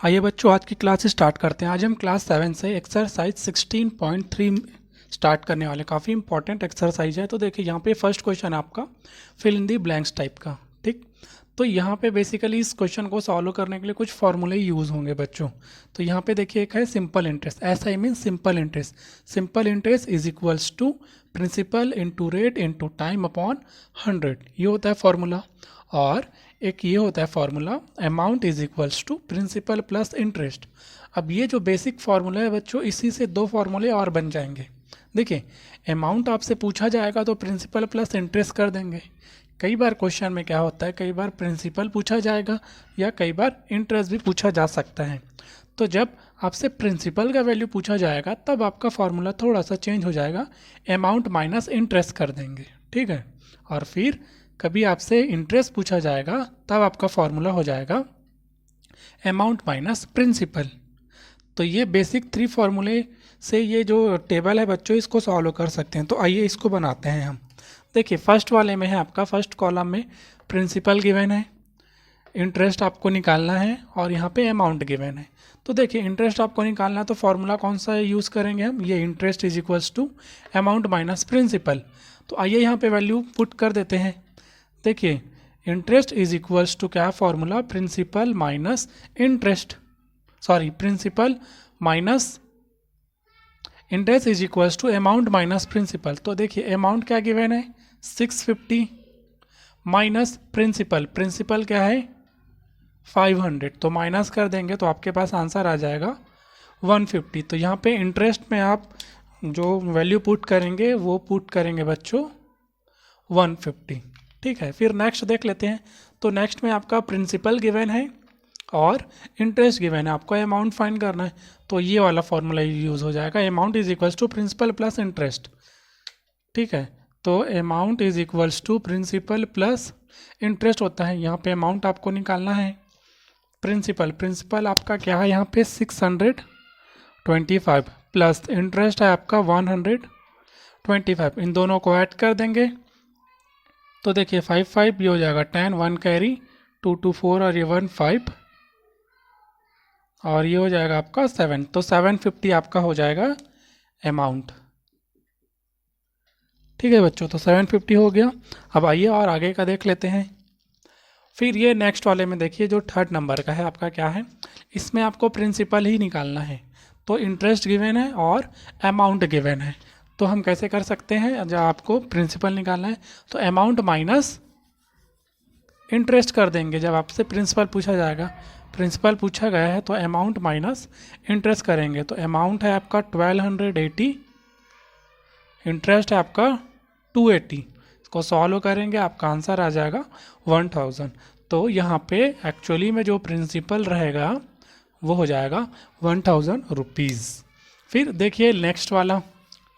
आइए बच्चों, आज की क्लास स्टार्ट करते हैं। आज हम क्लास 7 से एक्सरसाइज 16.3 स्टार्ट करने वाले। काफ़ी इंपॉर्टेंट एक्सरसाइज है। तो देखिए यहाँ पे फर्स्ट क्वेश्चन है आपका fill in the blanks type का। ठीक, तो यहाँ पे बेसिकली इस क्वेश्चन को सॉल्व करने के लिए कुछ फॉर्मूले यूज़ होंगे बच्चों। तो यहाँ पे देखिए एक है simple interest, S I mean simple interest. Simple interest is equals to principal into rate into time upon 100, ये होता है फॉर्मूला। और एक ये होता है formula amount is equals to principal plus interest. अब ये जो बेसिक फार्मूला है बच्चों, इसी से दो फार्मूले और बन जाएंगे। देखिए अमाउंट आपसे पूछा जाएगा तो प्रिंसिपल प्लस इंटरेस्ट कर देंगे। कई बार क्वेश्चन में क्या होता है, कई बार प्रिंसिपल पूछा जाएगा या कई बार इंटरेस्ट भी पूछा जा सकता है। तो जब आपसे प्रिंसिपल का वैल्यू पूछा जाएगा तब आपका फार्मूला थोड़ा सा चेंज हो जाएगा, अमाउंट माइनस इंटरेस्ट कर देंगे। ठीक है, और फिर कभी आपसे इंटरेस्ट पूछा जाएगा तब आपका फॉर्मूला हो जाएगा अमाउंट माइनस प्रिंसिपल। तो ये बेसिक 3 फार्मूले से ये जो टेबल है बच्चों, इसको सॉल्व कर सकते हैं। तो आइए इसको बनाते हैं हम। देखिए फर्स्ट वाले में है आपका, फर्स्ट कॉलम में प्रिंसिपल गिवन है, इंटरेस्ट आपको निकालना है और यहाँ पे अमाउंट गिवन है। तो देखिए इंटरेस्ट आपको निकालना है तो फार्मूला कौन सा यूज़ करेंगे हम, ये interest is equals to amount minus principal. तो आइए यहाँ पे वैल्यू पुट कर देते हैं। देखिए इंटरेस्ट इज इक्वल्स टू क्या formula, principal minus interest, sorry principal minus interest is equals to amount minus principal. तो देखिए अमाउंट क्या गिवन है 650 माइनस प्रिंसिपल, प्रिंसिपल क्या है 500, तो माइनस कर देंगे तो आपके पास आंसर आ जाएगा 150। तो यहाँ पे इंटरेस्ट में आप जो वैल्यू पुट करेंगे वो पुट करेंगे बच्चों 150। ठीक है, फिर नेक्स्ट देख लेते हैं। तो नेक्स्ट में आपका प्रिंसिपल गिवन है और इंटरेस्ट गिवन है, आपको अमाउंट फाइंड करना है। तो ये वाला फॉर्मूला यूज़ हो जाएगा, amount is equals to principal plus interest. ठीक है, तो amount is equals to principal plus interest होता है। यहाँ पे अमाउंट आपको निकालना है, प्रिंसिपल आपका क्या है यहाँ पे 625 प्लस इंटरेस्ट है आपका 125। इन दोनों को ऐड कर देंगे तो देखिए 5 ये हो जाएगा 10, 1 कैरी 2 2 4 और ये 1 5 और ये हो जाएगा आपका 7। तो 750 आपका हो जाएगा अमाउंट। ठीक है बच्चों, तो 750 हो गया। अब आइए और आगे का देख लेते हैं। फिर ये नेक्स्ट वाले में देखिए जो थर्ड नंबर का है आपका क्या है, इसमें आपको प्रिंसिपल ही निकालना है। तो इंटरेस्ट गिवन है और अमाउंट गिवन है। तो हम कैसे कर सकते हैं, जब आपको प्रिंसिपल निकालना है तो अमाउंट माइनस इंटरेस्ट कर देंगे। जब आपसे प्रिंसिपल पूछा जाएगा, प्रिंसिपल पूछा गया है तो अमाउंट माइनस इंटरेस्ट करेंगे। तो अमाउंट है आपका 1280, इंटरेस्ट है आपका 280। इसको सॉल्व करेंगे आपका आंसर आ जाएगा 1000। तो यहाँ पे एक्चुअली में जो प्रिंसिपल रहेगा वो हो जाएगा 1000 रुपीज़। फिर देखिए नेक्स्ट वाला,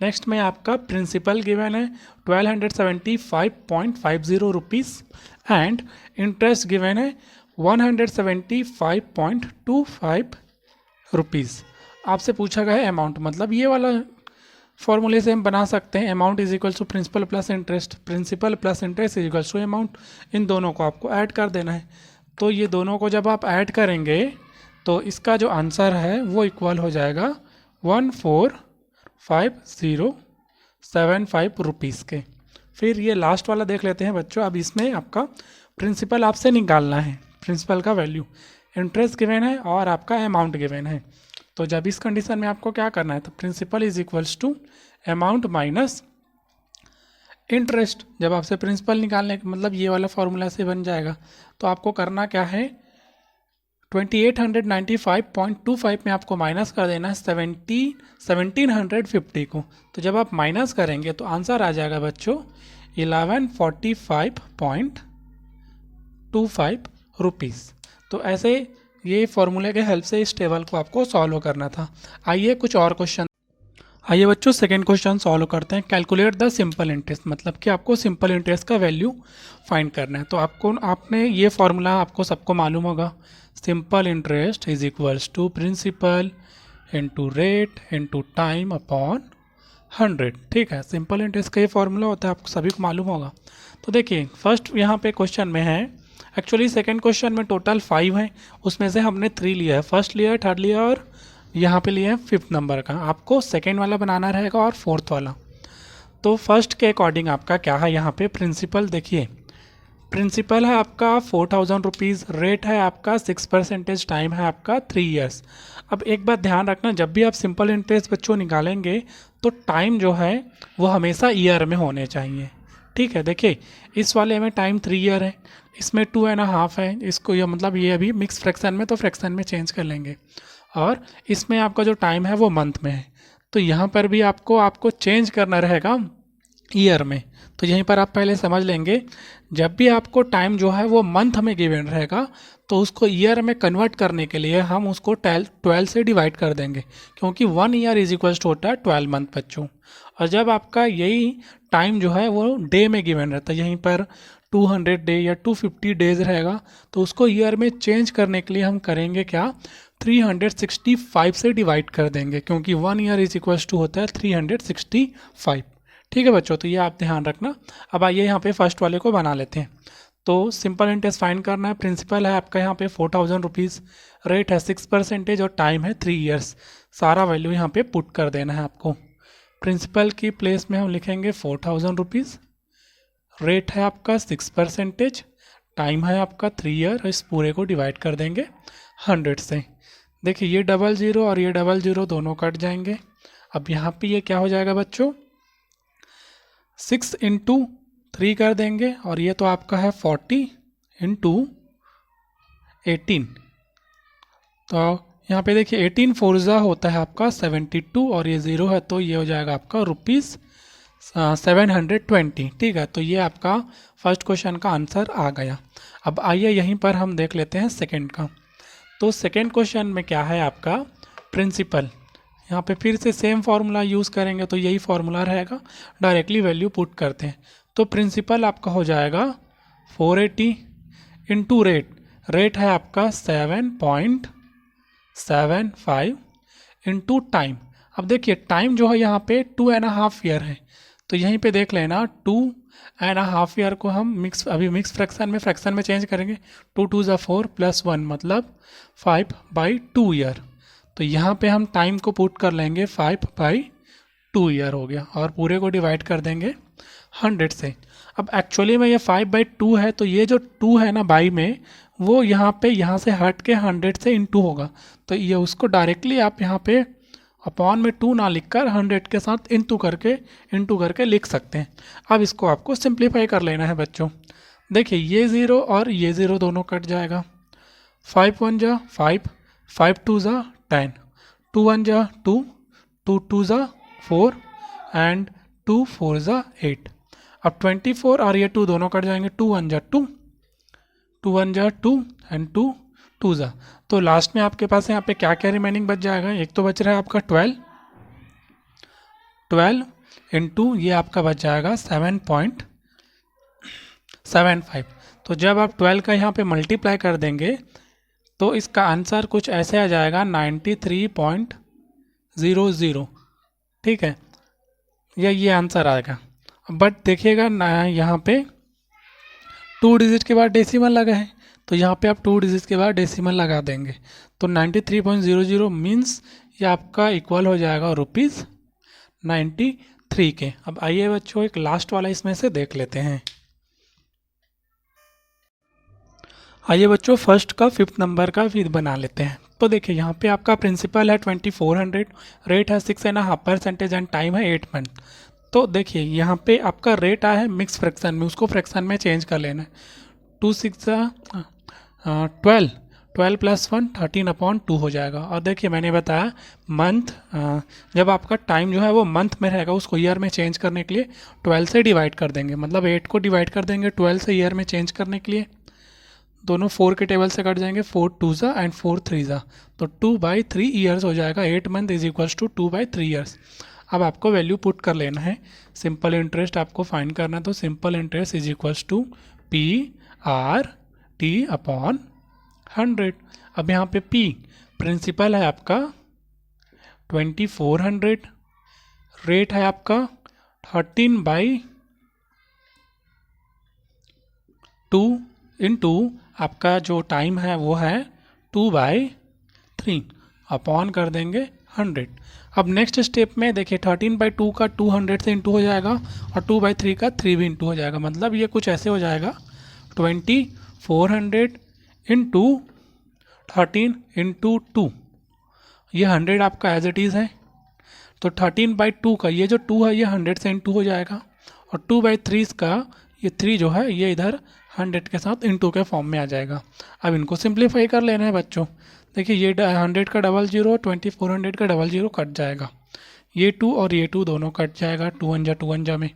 नेक्स्ट में आपका प्रिंसिपल गिवन है 1275.50 रुपीज़ एंड इंटरेस्ट गिवन है 175.25 रुपीज़। आपसे पूछा गया है अमाउंट, मतलब ये वाला फॉर्मूले से हम बना सकते हैं amount is equals to principal plus interest, principal plus interest is equals to amount. इन दोनों को आपको ऐड कर देना है। तो ये दोनों को जब आप ऐड करेंगे तो इसका जो आंसर है वो इक्वल हो जाएगा 145075 रुपीज़ के। फिर ये लास्ट वाला देख लेते हैं बच्चों। अब इसमें आपका प्रिंसिपल आपसे निकालना है, प्रिंसिपल का वैल्यू, इंटरेस्ट गिवन है और आपका अमाउंट गिवन है। तो जब इस कंडीशन में आपको क्या करना है, तो principal is equals to amount minus interest. जब आपसे प्रिंसिपल निकालने का मतलब ये वाला फॉर्मूला से बन जाएगा। तो आपको करना क्या है, 2895.25 में आपको माइनस कर देना है 1750 को। तो जब आप माइनस करेंगे तो आंसर आ जाएगा बच्चों 1145.25 रुपीज़। तो ऐसे ये फॉर्मूले के हेल्प से इस टेबल को आपको सॉल्व करना था। आइए कुछ और क्वेश्चन, आइए बच्चों सेकेंड क्वेश्चन सॉल्व करते हैं। कैलकुलेट द सिंपल इंटरेस्ट, मतलब कि आपको सिंपल इंटरेस्ट का वैल्यू फाइंड करना है। तो आपने ये फॉर्मूला आपको सबको मालूम होगा, simple interest is equals to principal into rate into time upon 100। ठीक है, सिंपल इंटरेस्ट का ये फॉर्मूला होता है, आपको सभी को मालूम होगा। तो देखिए फर्स्ट यहाँ पे क्वेश्चन में है एक्चुअली सेकंड क्वेश्चन में टोटल 5 है, उसमें से हमने 3 लिया है, फर्स्ट लिया है, थर्ड लिया है और यहाँ पे लिया है 5th नंबर का। आपको सेकंड वाला बनाना रहेगा और 4th वाला। तो फर्स्ट के अकॉर्डिंग आपका क्या है यहाँ पे प्रिंसिपल, देखिए प्रिंसिपल है आपका 4000 रुपीज़, रेट है आपका 6%, टाइम है आपका 3 इयर्स। अब एक बात ध्यान रखना, जब भी आप सिंपल इंटरेस्ट बच्चों निकालेंगे तो टाइम जो है वो हमेशा ईयर में होने चाहिए। ठीक है, देखिए इस वाले में टाइम 3 ईयर है, इसमें 2.5 है, इसको ये मतलब ये अभी मिक्स फ्रैक्शन में, तो फ्रैक्शन में चेंज कर लेंगे। और इसमें आपका जो टाइम है वो मंथ में है, तो यहाँ पर भी आपको चेंज करना रहेगा ईयर में। तो यहीं पर आप पहले समझ लेंगे, जब भी आपको टाइम जो है वो मंथ में गिवन रहेगा तो उसको ईयर में कन्वर्ट करने के लिए हम उसको 12 से डिवाइड कर देंगे, क्योंकि 1 ईयर इज इक्वल्स टू होता है 12 मंथ बच्चों। और जब आपका यही टाइम जो है वो डे में गिवन रहता है, यहीं पर 200 डे या 250 डेज रहेगा, तो उसको ईयर में चेंज करने के लिए हम करेंगे क्या, 365 से डिवाइड कर देंगे, क्योंकि 1 ईयर इज इक्वल्स टू होता है 365। ठीक है बच्चों, तो ये आप ध्यान रखना। अब आइए यहाँ पे फर्स्ट वाले को बना लेते हैं। तो सिंपल इंटरेस्ट फाइंड करना है, प्रिंसिपल है आपका यहाँ पे 4000 रुपीज़, रेट है 6% और टाइम है 3 इयर्स। सारा वैल्यू यहाँ पे पुट कर देना है आपको। प्रिंसिपल की प्लेस में हम लिखेंगे 4000 रुपीज़, रेट है आपका 6%, टाइम है आपका 3 ईयर, इस पूरे को डिवाइड कर देंगे 100 से। देखिए ये 00 और ये 00 दोनों कट जाएंगे। अब यहाँ पे ये क्या हो जाएगा बच्चों, 6 इंटू 3 कर देंगे, और ये तो आपका है 40 इंटू 18। तो यहाँ पे देखिए 18 फोर्जा होता है आपका 72, और ये 0 है तो ये हो जाएगा आपका रुपीज़ 720। ठीक है, तो ये आपका फर्स्ट क्वेश्चन का आंसर आ गया। अब आइए यहीं पर हम देख लेते हैं सेकंड का। तो सेकंड क्वेश्चन में क्या है आपका प्रिंसिपल, यहाँ पे फिर से सेम फार्मूला यूज़ करेंगे, तो यही फार्मूला रहेगा, डायरेक्टली वैल्यू पुट करते हैं। तो प्रिंसिपल आपका हो जाएगा 480 इंटू रेट है आपका 7.75 इंटू टाइम। अब देखिए टाइम जो है यहाँ पे 2.5 ईयर है, तो यहीं पे देख लेना 2.5 ईयर को हम मिक्स फ्रैक्शन में चेंज करेंगे। 2 2 ज़ा 4 प्लस 1 मतलब 5/2 ईयर। तो यहाँ पे हम टाइम को पुट कर लेंगे 5/2 ईयर हो गया, और पूरे को डिवाइड कर देंगे 100 से। अब एक्चुअली में ये 5/2 है, तो ये जो 2 है ना बाई में, वो यहाँ से हट के 100 से इंटू होगा, तो ये उसको डायरेक्टली आप यहाँ पे अपॉन में 2 ना लिखकर 100 के साथ इंटू करके लिख सकते हैं। अब इसको आपको सिंप्लीफाई कर लेना है बच्चों। देखिए ये 0 और ये 0 दोनों कट जाएगा, 5 1 जा 5, 5 2 जा 10, 2 1 जा 2, 2 2 जा 4 एंड 2 4 जा 8। अब 24 और ये 2 दोनों कट जाएंगे, 2 1 जा 2, 2 1 जा 2 एंड 2 2 जा। तो लास्ट में आपके पास यहाँ पे क्या क्या रिमेनिंग बच जाएगा, एक तो बच रहा है आपका 12 इंटू ये आपका बच जाएगा 7.75। तो जब आप 12 का यहाँ पे मल्टीप्लाई कर देंगे तो इसका आंसर कुछ ऐसे आ जाएगा 93.00। ठीक है, ये आंसर आएगा। बट देखिएगा ना यहाँ पे 2 डिजिट के बाद डेसिमल लगा है, तो यहाँ पे आप 2 डिजिट के बाद डेसिमल लगा देंगे, तो 93.00 मीन्स ये आपका इक्वल हो जाएगा ₹93 के। अब आइए बच्चों एक लास्ट वाला इसमें से देख लेते हैं। आइए बच्चों फर्स्ट का 5th नंबर का फिर बना लेते हैं। तो देखिए यहाँ पे आपका प्रिंसिपल है 2400, रेट है 6.5% एंड टाइम है 8 मंथ। तो देखिए यहाँ पे आपका रेट आया है मिक्स फ्रैक्शन में, उसको फ्रैक्शन में चेंज कर लेना है। 2 6 12, 12 प्लस 1 13/2 हो जाएगा। और देखिए मैंने बताया मंथ, जब आपका टाइम जो है वो मंथ में रहेगा, उसको ईयर में चेंज करने के लिए 12 से डिवाइड कर देंगे, मतलब 8 को डिवाइड कर देंगे 12 से ईयर में चेंज करने के लिए। दोनों 4 के टेबल से कट जाएंगे, 4 2 ज़ा एंड 4 3 ज़ा, तो 2/3 ईयर्स हो जाएगा। 8 month is equals to 2/3 years. अब आपको वैल्यू पुट कर लेना है, सिंपल इंटरेस्ट आपको फाइंड करना है, तो simple interest is equals to PRT/100। अब यहाँ पे P प्रिंसिपल है आपका 2400, रेट है आपका 13/2 इंटू आपका जो टाइम है वो है 2/3 अपॉन कर देंगे 100। अब नेक्स्ट स्टेप में देखिए 13/2 का 200 से इंटू हो जाएगा और 2/3 का 3 भी इंटू हो जाएगा। मतलब ये कुछ ऐसे हो जाएगा 2400 इंटू 13 इंटू 2, ये 100 आपका एज इट इज़ है। तो 13/2 का ये जो 2 है ये 100 से इंटू हो जाएगा और 2/3 का ये 3 जो है ये इधर 100 के साथ इंटू के फॉर्म में आ जाएगा। अब इनको सिंप्लीफाई कर लेना है बच्चों। देखिए ये 100 का 00, 2400 का 00 कट जाएगा, ये 2 और ये 2 दोनों कट जाएगा, 2 1 जा 2 1 जा में,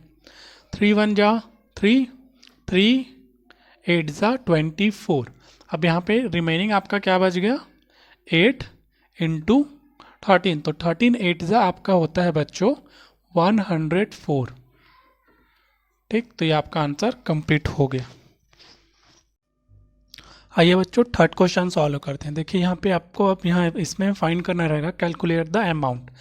3 1 जा 3, 3 8 जा 24। अब यहाँ पे रिमेनिंग आपका क्या बच गया 8 इंटू 13, तो 13 8 जा आपका होता है बच्चों 104। ठीक, तो ये आपका आंसर कंप्लीट हो गया। आइए बच्चों थर्ड क्वेश्चन सॉल्व करते हैं। देखिए यहाँ पे आपको अब यहाँ इसमें फाइंड करना रहेगा calculate the amount.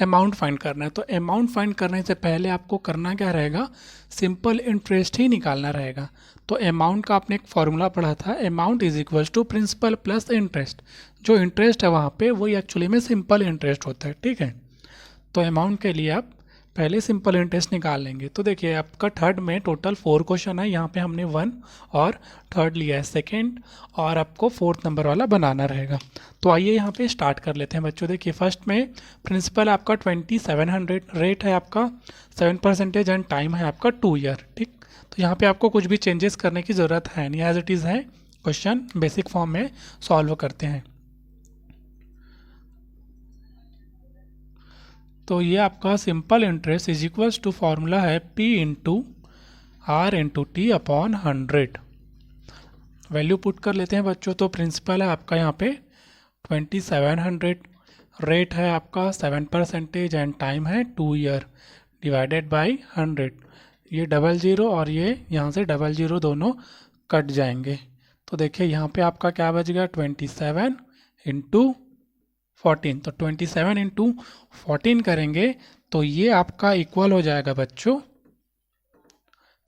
Amount find करना है, तो अमाउंट फाइंड करने से पहले आपको करना क्या रहेगा, सिंपल इंटरेस्ट ही निकालना रहेगा। तो अमाउंट का आपने एक फॉर्मूला पढ़ा था, amount is equals to principal plus interest. जो इंटरेस्ट है वहाँ पे वही एक्चुअली में सिंपल इंटरेस्ट होता है। ठीक है, तो अमाउंट के लिए आप पहले सिंपल इंटरेस्ट निकाल लेंगे। तो देखिए आपका थर्ड में टोटल 4 क्वेश्चन है, यहाँ पे हमने 1 और थर्ड लिया है सेकंड, और आपको फोर्थ नंबर वाला बनाना रहेगा। तो आइए यहाँ पे स्टार्ट कर लेते हैं बच्चों। देखिए फर्स्ट में प्रिंसिपल आपका 2700, रेट है आपका 7% एंड टाइम है आपका 2 ईयर। ठीक, तो यहाँ पे आपको कुछ भी चेंजेस करने की ज़रूरत है नहीं, एज इट इज़ है। क्वेश्चन बेसिक फॉर्म में सॉल्व करते हैं। तो ये आपका simple interest is equals to formula है P into R into T upon 100। Value put कर लेते हैं बच्चों। तो प्रिंसिपल है आपका यहाँ पे 2700, रेट है आपका 7% एंड टाइम है 2 ईयर, डिवाइडेड बाई 100। ये 00 और ये यहाँ से 00 दोनों कट जाएंगे। तो देखिए यहाँ पे आपका क्या बच गया 27 इंटू 14। तो 27 इंटू 14 करेंगे तो ये आपका इक्वल हो जाएगा बच्चों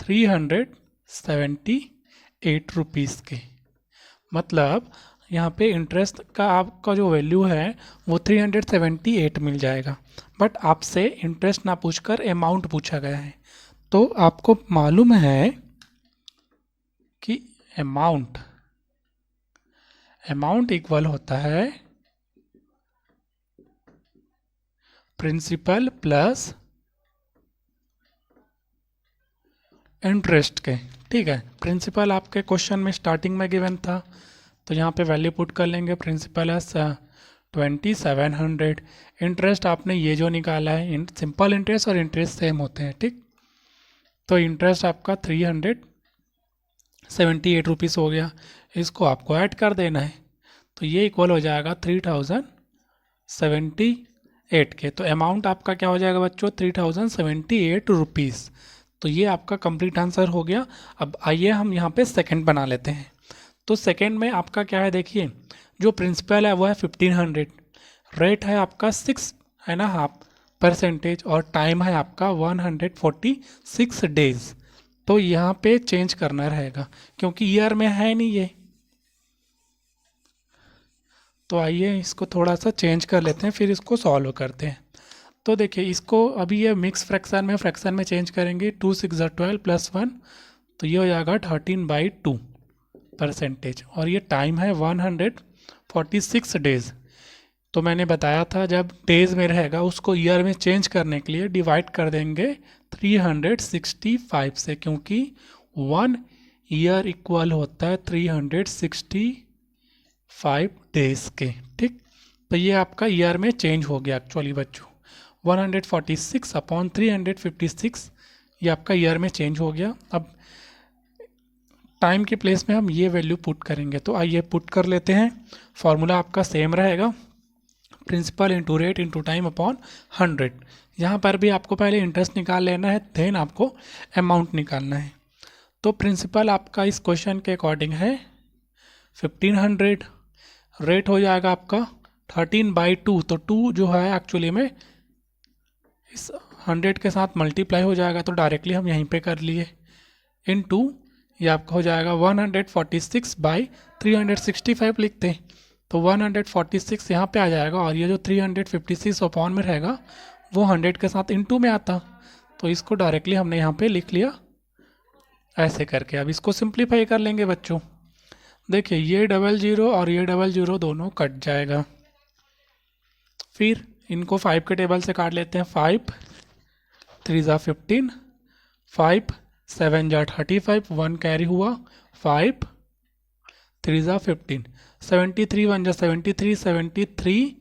378 रुपीज़ के। मतलब यहाँ पे इंटरेस्ट का आपका जो वैल्यू है वो 378 मिल जाएगा। बट आपसे इंटरेस्ट ना पूछकर अमाउंट पूछा गया है। तो आपको मालूम है कि अमाउंट इक्वल होता है प्रिंसिपल प्लस इंटरेस्ट के। ठीक है, प्रिंसिपल आपके क्वेश्चन में स्टार्टिंग में गिवन था, तो यहाँ पे वैल्यू पुट कर लेंगे। प्रिंसिपल है 2700, इंटरेस्ट आपने ये जो निकाला है, सिंपल इंटरेस्ट और इंटरेस्ट सेम होते हैं। ठीक, तो इंटरेस्ट आपका 378 रुपीज़ हो गया, इसको आपको ऐड कर देना है। तो ये इक्वल हो जाएगा 3078 के। तो अमाउंट आपका क्या हो जाएगा बच्चों 3078 रुपीज़। तो ये आपका कंप्लीट आंसर हो गया। अब आइए हम यहाँ पे सेकंड बना लेते हैं। तो सेकंड में आपका क्या है, देखिए जो प्रिंसिपल है वो है 1500, रेट है आपका 6.5% और टाइम है आपका 146 डेज। तो यहाँ पे चेंज करना रहेगा क्योंकि ईयर में है नहीं ये। तो आइए इसको थोड़ा सा चेंज कर लेते हैं, फिर इसको सॉल्व करते हैं। तो देखिए इसको अभी ये मिक्स फ्रैक्शन में चेंज करेंगे। 2 6 12 प्लस 1, तो ये हो जाएगा 13/2% और ये टाइम है 146 डेज। तो मैंने बताया था जब डेज में रहेगा उसको ईयर में चेंज करने के लिए डिवाइड कर देंगे 365 से, क्योंकि 1 ईयर इक्वल होता है 365 डेज के। ठीक, तो ये आपका ईयर में चेंज हो गया एक्चुअली बच्चों, 146 अपॉन 356 ये आपका ईयर में चेंज हो गया। अब टाइम के प्लेस में हम ये वैल्यू पुट करेंगे। तो आइए पुट कर लेते हैं। फॉर्मूला आपका सेम रहेगा, principal into rate into time upon 100। यहाँ पर भी आपको पहले इंटरेस्ट निकाल लेना है, देन आपको अमाउंट निकालना है। तो प्रिंसिपल आपका इस क्वेश्चन के अकॉर्डिंग है 1500, रेट हो जाएगा आपका 13/2। तो 2 जो है एक्चुअली में इस 100 के साथ मल्टीप्लाई हो जाएगा, तो डायरेक्टली हम यहीं पे कर लिए, इनटू ये आपका हो जाएगा 146 बाई 365 लिखते हैं तो 146 यहाँ पे आ जाएगा, और ये जो 356 अपॉन में रहेगा वो 100 के साथ इनटू में आता, तो इसको डायरेक्टली हमने यहाँ पे लिख लिया ऐसे करके। अब इसको सिंप्लीफाई कर लेंगे बच्चों। देखिए ये 00 और ये 00 दोनों कट जाएगा। फिर इनको 5 के टेबल से काट लेते हैं। 5 3 ज़ा 15, 5 7 ज़ा 35, 1 कैरी हुआ, 5 3 ज़ा 15, 73 1 ज़ा 73, 73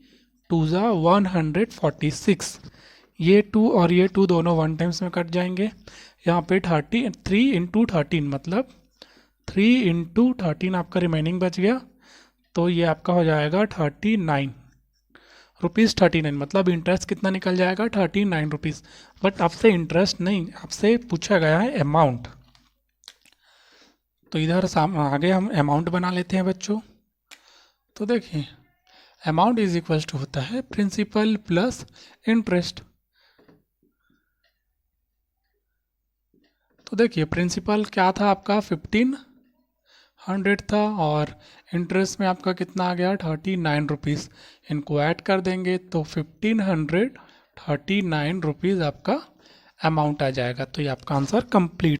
2 ज़ा 146। ये 2 और ये 2 दोनों 1 टाइम्स में कट जाएंगे। यहाँ पे 3 इंटू 13 मतलब 3 इंटू 13 आपका रिमेनिंग बच गया, तो ये आपका हो जाएगा 39 रुपीज़। 39 मतलब इंटरेस्ट कितना निकल जाएगा 39 रुपीज़। बट आपसे इंटरेस्ट नहीं, आपसे पूछा गया है अमाउंट, तो इधर आगे हम अमाउंट बना लेते हैं बच्चों। तो देखिए अमाउंट इज इक्वल्स टू होता है प्रिंसिपल प्लस इंटरेस्ट। तो देखिए प्रिंसिपल क्या था आपका 1500 था, और इंटरेस्ट में आपका कितना आ गया 39 रुपीज़। इनको ऐड कर देंगे तो 1539 रुपीज़ आपका अमाउंट आ जाएगा। तो ये आपका आंसर कंप्लीट।